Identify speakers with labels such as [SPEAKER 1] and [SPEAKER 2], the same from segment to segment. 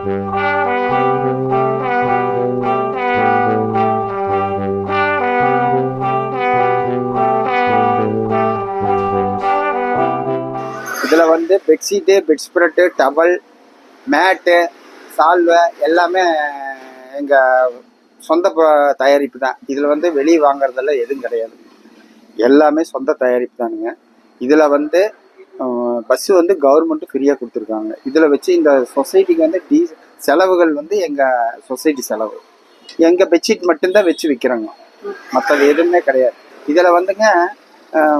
[SPEAKER 1] இதில் வந்து bedsheet, bed spread, towel, மேட்டு, சால்வை எல்லாமே எங்கள் சொந்த தயாரிப்பு தான். இதில் வந்து வெளியே வாங்குறதெல்லாம் எதுவும் கிடையாது, எல்லாமே சொந்த தயாரிப்பு தானுங்க. இதில் வந்து பஸ்ஸு வந்து கவர்மெண்ட்டு ஃப்ரீயாக கொடுத்துருக்காங்க. இதில் வச்சு இந்த சொசைட்டிக்கு வந்து செலவுகள் வந்து எங்கள் சொசைட்டி செலவு. எங்கள் பெட்ஷீட் மட்டும்தான் வச்சு விற்கிறோங்க, மற்றது எதுவுமே கிடையாது. இதில் வந்துங்க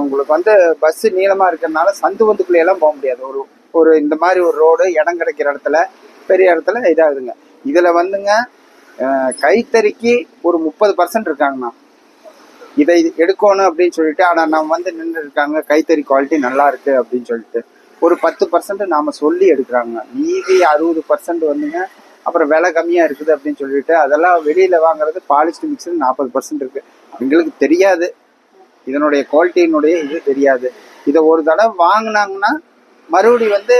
[SPEAKER 1] உங்களுக்கு வந்து பஸ்ஸு நீளமாக இருக்கிறதுனால சந்து வந்துக்குள்ளேயெல்லாம் போக முடியாது. ஒரு இந்த மாதிரி ஒரு ரோடு இடம் கிடைக்கிற இடத்துல பெரிய இடத்துல இதாகுதுங்க. இதில் வந்துங்க கைத்தறிக்கு ஒரு 30% இருக்காங்கண்ணா. இதை எடுக்கணும் அப்படின்னு சொல்லிட்டு, ஆனால் நம்ம வந்து நின்று இருக்காங்க கைத்தறி குவாலிட்டி நல்லா இருக்கு அப்படின்னு சொல்லிட்டு ஒரு 10% நாம் சொல்லி எடுக்கிறாங்க. மீதி 60% வந்துங்க அப்புறம் விலை கம்மியாக இருக்குது அப்படின்னு சொல்லிட்டு அதெல்லாம் வெளியில் வாங்குறது பாலிஸ்டர் மிக்சர் 40% இருக்குது. எங்களுக்கு தெரியாது, இதனுடைய குவாலிட்டியினுடைய இது தெரியாது. இதை ஒரு தடவை வாங்கினாங்கன்னா மறுபடி வந்து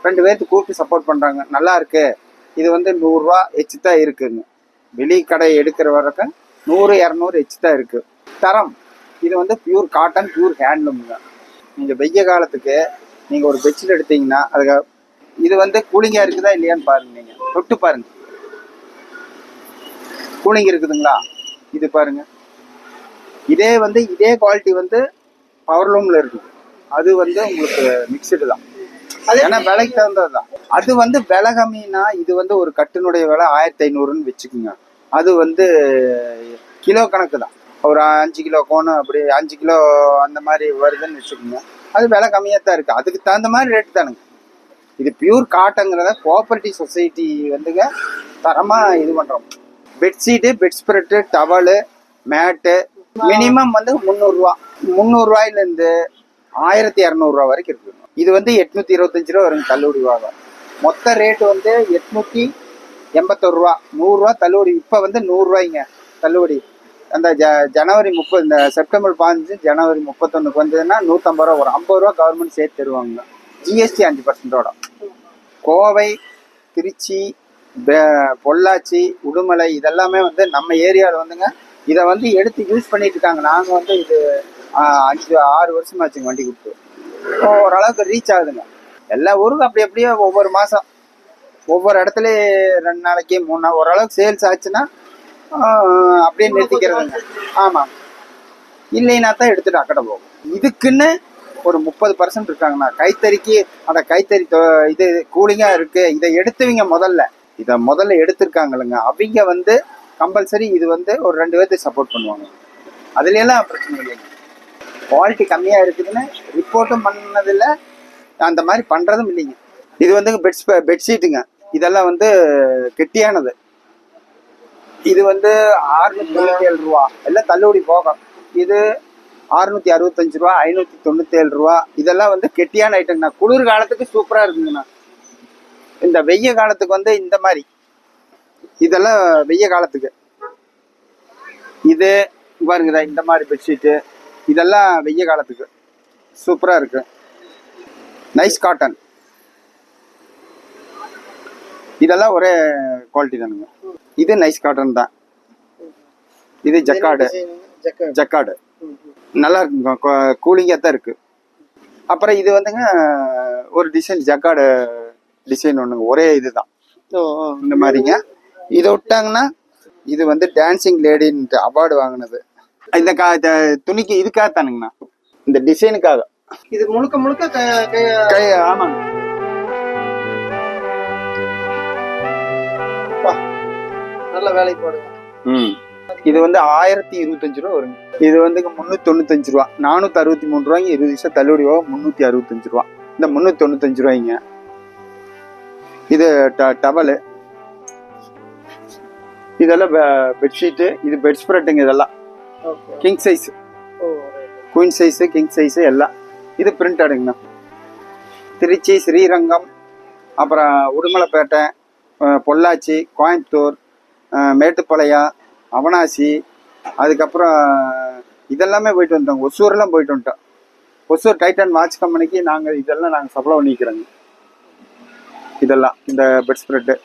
[SPEAKER 1] 2 பேர்த்து கூப்பிட்டு சப்போர்ட் பண்ணுறாங்க, நல்லா இருக்கு, இது வந்து 100 ரூபா எச்சு தான் இருக்குங்க. வெளி கடை எடுக்கிற வரைக்கும் 100 200 எச்சு தான் இருக்கு. தரம் இது வந்து பியூர் காட்டன், பியூர் ஹேண்ட்லூமுங்க. நீங்கள் வெய்ய காலத்துக்கு நீங்கள் ஒரு பெட்ஷீட் எடுத்தீங்கன்னா அதுக்கு இது வந்து கூலிங்காக இருக்குதா இல்லையான்னு பாருங்க. நீங்கள் தொட்டு பாருங்க, கூலிங் இருக்குதுங்களா, இது பாருங்க. இதே வந்து இதே குவாலிட்டி வந்து பவர்லூமில் இருக்குது, அது வந்து உங்களுக்கு மிக்சடு தான், அது ஏன்னா விலைக்கு தகுந்தது தான். அது வந்து விலை கம்மின்னா இது வந்து ஒரு கட்டினுடைய விலை 1500ன்னு வச்சுக்கோங்க. அது வந்து கிலோ கணக்கு தான், ஒரு 5 கிலோ கோணம் அப்படி 5 கிலோ அந்த மாதிரி வருதுன்னு வச்சுக்கோங்க. அது விலை கம்மியாக தான் இருக்குது, அதுக்கு தகுந்த மாதிரி ரேட்டு தானுங்க. இது பியூர் காட்டுங்கிறத கோஆபரேட்டிவ் சொசைட்டி வந்துங்க தரமாக இது பண்ணுறோம். பெட்ஷீட்டு, பெட் ஸ்ப்ரெட்டு, டவலு, மேட்டு மினிமம் வந்து 300 ரூபா, 300 ரூபாயிலேருந்து 1200 ரூபா வரைக்கும் இருக்குது. இது வந்து 825 ரூபா வருங்க தள்ளுபடி வாங்க. மொத்த ரேட்டு வந்து 881 ரூபா, 100 ரூபா தள்ளுபடி. இப்போ வந்து 100 ரூபாய்ங்க தள்ளுபடி. அந்த ஜனவரி 30, இந்த செப்டம்பர் 15 ஜனவரி 31 வந்ததுன்னா 150 ரூபா வரும். 50 ரூபா கவர்மெண்ட் சேர்த்து தருவாங்க, ஜிஎஸ்டி 5%. கோவை, திருச்சி, பொள்ளாச்சி, உடுமலை இதெல்லாமே வந்து நம்ம ஏரியாவில் வந்துங்க இதை வந்து எடுத்து யூஸ் பண்ணிட்டு இருக்காங்க. நாங்கள் வந்து இது 5-6 வருஷமாச்சுங்க வண்டி கொடுத்து, ஓரளவுக்கு ரீச் ஆகுதுங்க. எல்லா ஊருக்கும் அப்படி அப்படியே ஒவ்வொரு மாதம் ஒவ்வொரு இடத்துல 2 நாளைக்கு 3 நாள் ஓரளவுக்கு சேல்ஸ் ஆச்சுன்னா அப்படியே நிறுத்திக்கிறதுங்க. ஆமாம், இல்லைன்னா தான் எடுத்துட்டு அக்கடை போகும். இதுக்குன்னு ஒரு 30% இருக்காங்கண்ணா கைத்தறிக்கு. அந்த கைத்தறி இது கூலிங்காக இருக்குது, இதை எடுத்துவீங்க முதல்ல எடுத்திருக்காங்கல்லங்க, அவங்க வந்து கம்பல்சரி இது வந்து ஒரு 2 பேர்த்து சப்போர்ட் பண்ணுவாங்க. அதுலாம் பிரச்சனை இல்லைங்க. குவாலிட்டி கம்மியாக இருக்குதுன்னு ரிப்போர்ட்டும் பண்ணதில்லை, அந்த மாதிரி பண்ணுறதும் இல்லைங்க. இது வந்து பெட்ஷீட்டுங்க, இதெல்லாம் வந்து கெட்டியானது. இது வந்து 697 ரூபா எல்லாம் தள்ளுபடி போகும். இது 665 ரூபா, 597 ரூபா. இதெல்லாம் வந்து கெட்டியான ஐட்டங்கண்ணா. குளிர் காலத்துக்கு சூப்பராக இருக்குங்கண்ணா. இந்த வெய்ய காலத்துக்கு வந்து இந்த மாதிரி இதெல்லாம் வெய்ய காலத்துக்கு இது பாருங்கதா, இந்த மாதிரி பெட்ஷீட்டு இதெல்லாம் வெய்ய காலத்துக்கு சூப்பராக இருக்கு. நைஸ் காட்டன் இதெல்லாம் ஒரே குவாலிட்டி தானுங்க. இது நைஸ் காட்டன் தான். இது ஜக்காடு நல்லா இருக்குங்க, கூலிங்காக தான் இருக்கு. அப்புறம் இது வந்துங்க ஒரு டிசைன் ஜக்காடு டிசைன் ஒன்றுங்க, ஒரே இதுதான் இந்த மாதிரிங்க. இதை விட்டாங்கன்னா இது வந்து டான்சிங் லேடின்ட்டு அவார்டு வாங்கினது. இந்த துணிக்கு இதுக்காக தானுங்கண்ணா, இந்த டிசைனுக்காக.
[SPEAKER 2] இது முழுக்க
[SPEAKER 1] கை. ஆமாங்க,
[SPEAKER 2] நல்ல வேலை போடுங்க.
[SPEAKER 1] இது வந்து 1025 ரூபா வருங்க. இது வந்து 395 ரூபா, 463 ரூபாய்ங்க. 20% தள்ளுபடி போக 365 ரூபா. இந்த 395 ரூபாய்ங்க. இது டவலு, இதெல்லாம் பெட்ஷீட்டு, இது பெட் ஸ்ப்ரெட்டுங்க. இதெல்லாம் king size, queen size, king size எல்லாம். இது பிரிண்ட் அடுங்கண்ணா. திருச்சி, ஸ்ரீரங்கம், அப்புறம் உடுமலைப்பேட்டை, பொள்ளாச்சி, கோயம்புத்தூர், மேட்டுப்பாளையம், அவனாசி, அதுக்கப்புறம் இதெல்லாமே போயிட்டு வந்துட்டோம். ஒசூர்லாம் போயிட்டு வந்துட்டோம். ஒசூர் டைட்டன் வாட்ச் கம்பெனிக்கு நாங்கள் இதெல்லாம் சப்ளை பண்ணிக்கிறோங்க. இதெல்லாம் இந்த பெட் ஸ்ப்ரெட்டு